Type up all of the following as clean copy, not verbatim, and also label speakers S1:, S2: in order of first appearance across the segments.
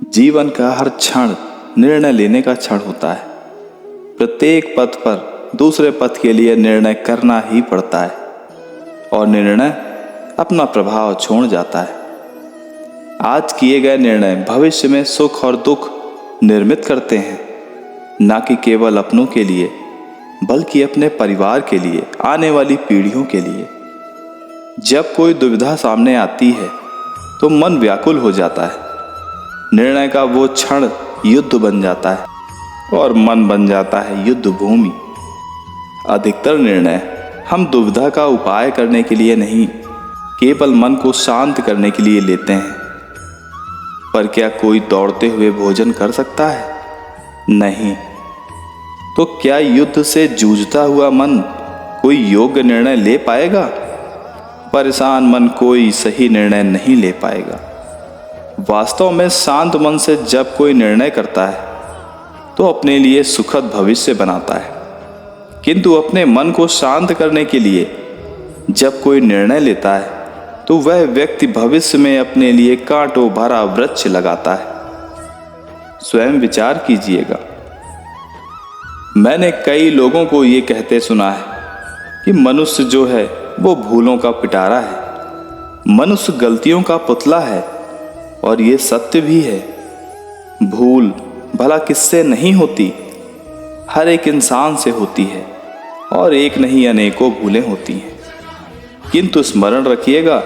S1: जीवन का हर क्षण निर्णय लेने का क्षण होता है। प्रत्येक पथ पर दूसरे पथ के लिए निर्णय करना ही पड़ता है और निर्णय अपना प्रभाव छोड़ जाता है। आज किए गए निर्णय भविष्य में सुख और दुख निर्मित करते हैं, ना कि केवल अपनों के लिए बल्कि अपने परिवार के लिए, आने वाली पीढ़ियों के लिए। जब कोई दुविधा सामने आती है तो मन व्याकुल हो जाता है। निर्णय का वो क्षण युद्ध बन जाता है और मन बन जाता है युद्ध भूमि। अधिकतर निर्णय हम दुविधा का उपाय करने के लिए नहीं, केवल मन को शांत करने के लिए लेते हैं। पर क्या कोई दौड़ते हुए भोजन कर सकता है? नहीं। तो क्या युद्ध से जूझता हुआ मन कोई योग्य निर्णय ले पाएगा? परेशान मन कोई सही निर्णय नहीं ले पाएगा। वास्तव में शांत मन से जब कोई निर्णय करता है तो अपने लिए सुखद भविष्य बनाता है, किंतु अपने मन को शांत करने के लिए जब कोई निर्णय लेता है तो वह व्यक्ति भविष्य में अपने लिए कांटों भरा वृक्ष लगाता है। स्वयं विचार कीजिएगा। मैंने कई लोगों को ये कहते सुना है कि मनुष्य जो है वो भूलों का पिटारा है, मनुष्य गलतियों का पुतला है। और ये सत्य भी है। भूल भला किससे नहीं होती? हर एक इंसान से होती है और एक नहीं अनेकों भूलें होती हैं। किंतु स्मरण रखिएगा,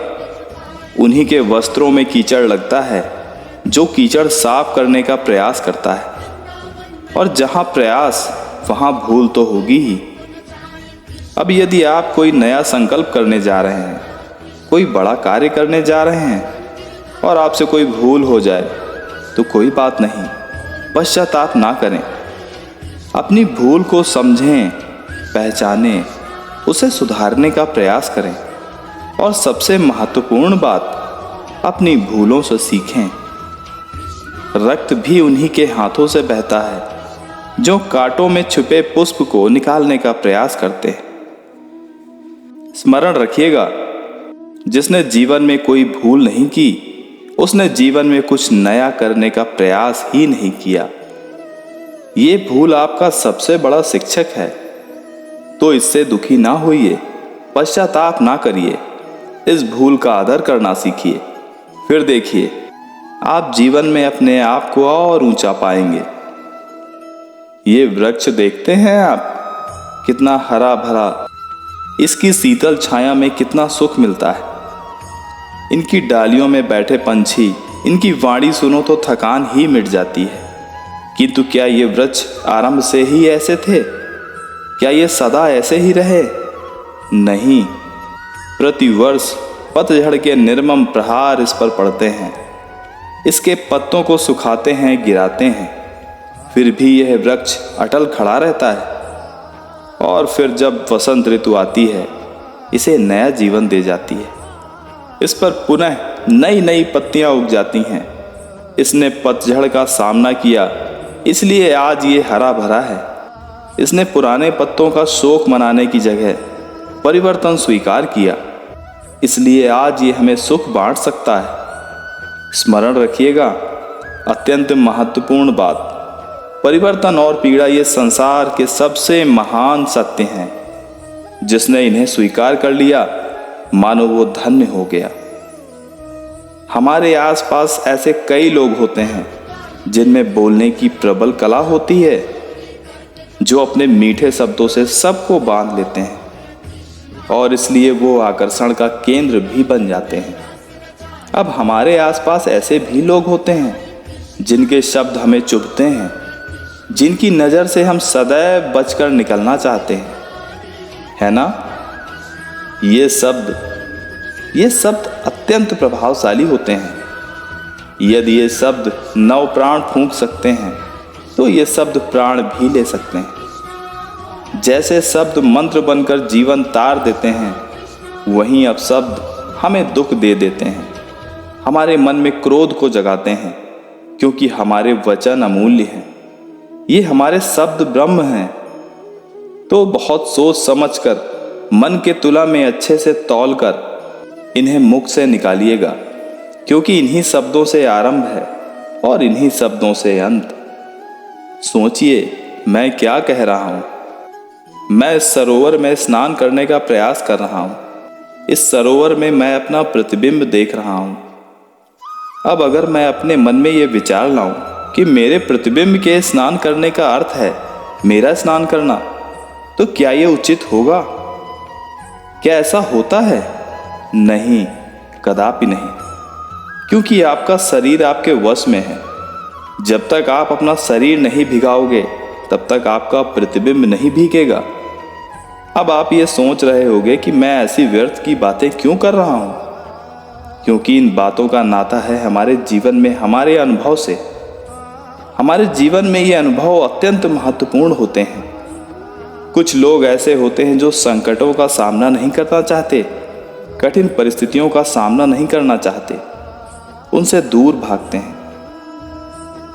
S1: उन्हीं के वस्त्रों में कीचड़ लगता है जो कीचड़ साफ करने का प्रयास करता है। और जहां प्रयास वहां भूल तो होगी ही। अब यदि आप कोई नया संकल्प करने जा रहे हैं, कोई बड़ा कार्य करने जा रहे हैं और आपसे कोई भूल हो जाए तो कोई बात नहीं, पश्चाताप ना करें। अपनी भूल को समझें, पहचानें, उसे सुधारने का प्रयास करें और सबसे महत्वपूर्ण बात, अपनी भूलों से सीखें। रक्त भी उन्हीं के हाथों से बहता है जो कांटों में छुपे पुष्प को निकालने का प्रयास करते हैं। स्मरण रखिएगा, जिसने जीवन में कोई भूल नहीं की उसने जीवन में कुछ नया करने का प्रयास ही नहीं किया। ये भूल आपका सबसे बड़ा शिक्षक है, तो इससे दुखी ना होइए, पश्चाताप ना करिए, इस भूल का आदर करना सीखिए। फिर देखिए, आप जीवन में अपने आप को और ऊंचा पाएंगे। ये वृक्ष देखते हैं आप, कितना हरा भरा, इसकी शीतल छाया में कितना सुख मिलता है। इनकी डालियों में बैठे पंछी, इनकी वाणी सुनो तो थकान ही मिट जाती है। किंतु क्या ये वृक्ष आरंभ से ही ऐसे थे? क्या ये सदा ऐसे ही रहे? नहीं। प्रतिवर्ष पतझड़ के निर्मम प्रहार इस पर पड़ते हैं, इसके पत्तों को सुखाते हैं, गिराते हैं, फिर भी यह वृक्ष अटल खड़ा रहता है। और फिर जब वसंत ऋतु आती है, इसे नया जीवन दे जाती है। इस पर पुनः नई नई पत्तियां उग जाती हैं। इसने पतझड़ का सामना किया, इसलिए आज ये हरा भरा है। इसने पुराने पत्तों का शोक मनाने की जगह परिवर्तन स्वीकार किया, इसलिए आज ये हमें सुख बांट सकता है। स्मरण रखिएगा, अत्यंत महत्वपूर्ण बात, परिवर्तन और पीड़ा ये संसार के सबसे महान सत्य हैं। जिसने इन्हें स्वीकार कर लिया, मानो वो धन्य हो गया। हमारे आसपास ऐसे कई लोग होते हैं जिनमें बोलने की प्रबल कला होती है, जो अपने मीठे शब्दों से सबको बांध लेते हैं और इसलिए वो आकर्षण का केंद्र भी बन जाते हैं। अब हमारे आसपास ऐसे भी लोग होते हैं जिनके शब्द हमें चुभते हैं, जिनकी नज़र से हम सदैव बचकर निकलना चाहते हैं, है ना? ये शब्द अत्यंत प्रभावशाली होते हैं। यदि ये शब्द नव प्राण फूंक सकते हैं तो ये शब्द प्राण भी ले सकते हैं। जैसे शब्द मंत्र बनकर जीवन तार देते हैं, वहीं अब शब्द हमें दुख दे देते हैं, हमारे मन में क्रोध को जगाते हैं, क्योंकि हमारे वचन अमूल्य हैं। ये हमारे शब्द ब्रह्म हैं। तो बहुत सोच समझकर, मन के तुला में अच्छे से तौलकर इन्हें मुख से निकालिएगा, क्योंकि इन्हीं शब्दों से आरंभ है और इन्हीं शब्दों से अंत। सोचिए मैं क्या कह रहा हूं। मैं इस सरोवर में स्नान करने का प्रयास कर रहा हूं। इस सरोवर में मैं अपना प्रतिबिंब देख रहा हूं। अब अगर मैं अपने मन में ये विचार लाऊं कि मेरे प्रतिबिंब के स्नान करने का अर्थ है मेरा स्नान करना, तो क्या ये उचित होगा? क्या ऐसा होता है? नहीं, कदापि नहीं, क्योंकि आपका शरीर आपके वश में है। जब तक आप अपना शरीर नहीं भिगाओगे तब तक आपका प्रतिबिंब नहीं भीगेगा। अब आप ये सोच रहे होंगे कि मैं ऐसी व्यर्थ की बातें क्यों कर रहा हूं, क्योंकि इन बातों का नाता है हमारे जीवन में हमारे अनुभव से। हमारे जीवन में ये अनुभव अत्यंत महत्वपूर्ण होते हैं। कुछ लोग ऐसे होते हैं जो संकटों का सामना नहीं करना चाहते, कठिन परिस्थितियों का सामना नहीं करना चाहते, उनसे दूर भागते हैं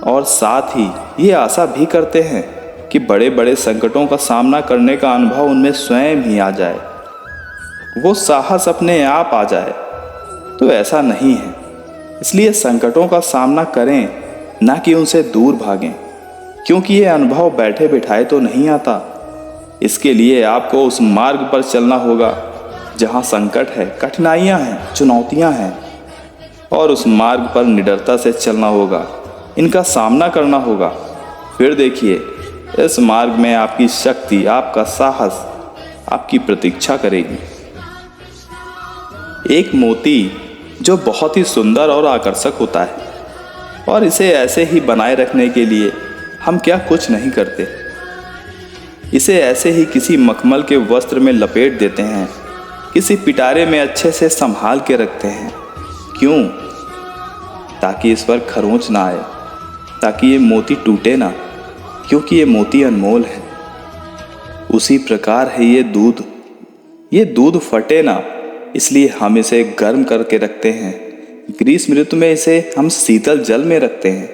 S1: और साथ ही ये आशा भी करते हैं कि बड़े बड़े संकटों का सामना करने का अनुभव उनमें स्वयं ही आ जाए, वो साहस अपने आप आ जाए। तो ऐसा नहीं है। इसलिए संकटों का सामना करें, ना कि उनसे दूर भागें, क्योंकि ये अनुभव बैठे बिठाए तो नहीं आता। इसके लिए आपको उस मार्ग पर चलना होगा जहाँ संकट है, कठिनाइयाँ हैं, चुनौतियाँ हैं, और उस मार्ग पर निडरता से चलना होगा, इनका सामना करना होगा। फिर देखिए, इस मार्ग में आपकी शक्ति, आपका साहस आपकी प्रतीक्षा करेगी। एक मोती जो बहुत ही सुंदर और आकर्षक होता है, और इसे ऐसे ही बनाए रखने के लिए हम क्या कुछ नहीं करते। इसे ऐसे ही किसी मखमल के वस्त्र में लपेट देते हैं, किसी पिटारे में अच्छे से संभाल के रखते हैं। क्यों? ताकि इस पर खरोंच ना आए, ताकि ये मोती टूटे ना, क्योंकि ये मोती अनमोल है। उसी प्रकार है ये दूध फटे ना, इसलिए हम इसे गर्म करके रखते हैं। ग्रीष्म ऋतु में इसे हम शीतल जल में रखते हैं,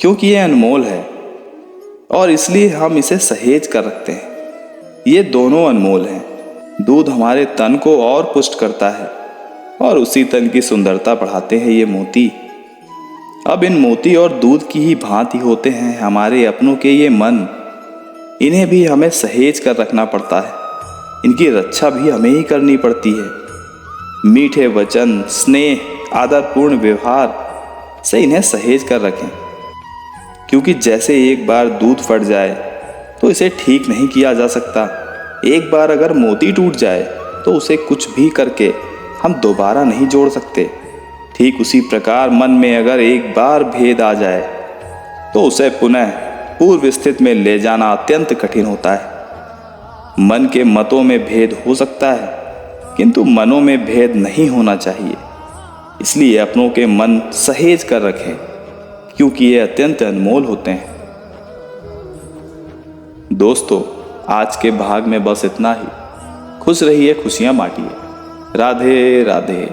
S1: क्योंकि ये अनमोल है, और इसलिए हम इसे सहेज कर रखते हैं। ये दोनों अनमोल हैं। दूध हमारे तन को और पुष्ट करता है, और उसी तन की सुंदरता बढ़ाते हैं ये मोती। अब इन मोती और दूध की ही भांति होते हैं हमारे अपनों के ये मन। इन्हें भी हमें सहेज कर रखना पड़ता है, इनकी रक्षा भी हमें ही करनी पड़ती है। मीठे वचन, स्नेह, आदरपूर्ण व्यवहार से इन्हें सहेज कर रखें, क्योंकि जैसे एक बार दूध फट जाए तो इसे ठीक नहीं किया जा सकता। एक बार अगर मोती टूट जाए तो उसे कुछ भी करके हम दोबारा नहीं जोड़ सकते। ठीक उसी प्रकार मन में अगर एक बार भेद आ जाए तो उसे पुनः पूर्व स्थिति में ले जाना अत्यंत कठिन होता है। मन के मतों में भेद हो सकता है, किंतु मनों में भेद नहीं होना चाहिए। इसलिए अपनों के मन सहेज कर रखें, क्योंकि ये अत्यंत अनमोल होते हैं। दोस्तों, आज के भाग में बस इतना ही। खुश रहिए, खुशियां बांटिए। राधे राधे।